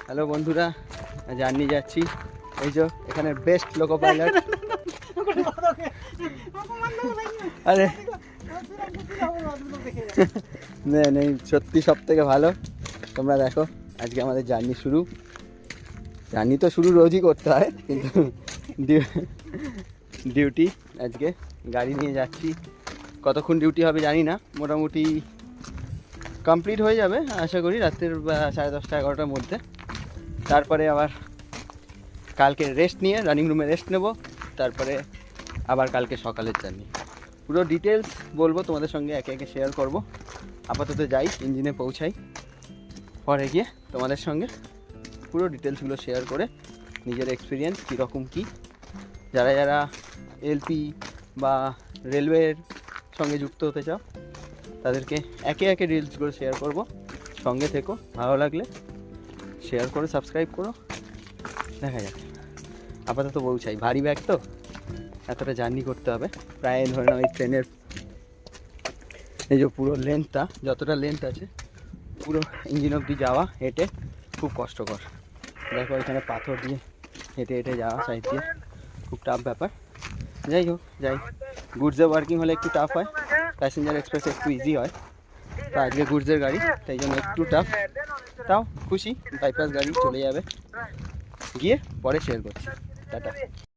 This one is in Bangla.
হ্যালো বন্ধুরা, জার্নি যাচ্ছি। এই যে এখানে বেস্ট লোকো পাইলট। আরে নেই, সত্যি সব থেকে ভালো। তোমরা দেখো, আজকে আমাদের জার্নি শুরু। জার্নি তো শুরু রোজই করতে হয়, কিন্তু ডিউটি আজকে গাড়ি নিয়ে যাচ্ছি। কতক্ষণ ডিউটি হবে জানি না, মোটামুটি কমপ্লিট হয়ে যাবে আশা করি রাত্রের 10:30 11টার মধ্যে। তারপরে আবার কালকে রেস্ট নিয়ে রানিং রুমে রেস্ট নেব। তারপরে আবার কালকে সকালের জার্নি পুরো ডিটেলস বলবো তোমাদের সঙ্গে, একে একে শেয়ার করব। আপাতত যাই, ইঞ্জিনে পৌঁছাই, পরে গিয়ে তোমাদের সঙ্গে পুরো ডিটেলসগুলো শেয়ার করে নিজের এক্সপিরিয়েন্স কীরকম কী, যারা যারা এলপি বা রেলওয়ের সঙ্গে যুক্ত হতে চাও তাদেরকে একে একে ডিটেলসগুলো শেয়ার করব। সঙ্গে থেকো, ভালো লাগলে শেয়ার করো, সাবস্ক্রাইব করো। দেখা যাক, আপাতত পৌঁছাই। ভারী ব্যাগ তো, এতটা জার্নি করতে হবে। প্রায় ধরে নাও এই ট্রেনের এই যে পুরো লেন্থটা, যতটা লেন্থ আছে পুরো ইঞ্জিন অবধি যাওয়া হেঁটে খুব কষ্টকর। দেখো এখানে পাথর দিয়ে হেঁটে হেঁটে যাওয়া সাইড দিয়ে, খুব টাফ ব্যাপার। যাই হোক, যাই। গুডসে ওয়ার্কিং হলে একটু টাফ হয়, প্যাসেঞ্জার এক্সপ্রেস একটু ইজি হয়। তো আজকে গুডসের গাড়ি, তাই জন্য একটু টাফ। তাও খুশি, বাইপাস গাড়ি চলে যাবে। গিয়ে পরে শেয়ার করছি। টাটা।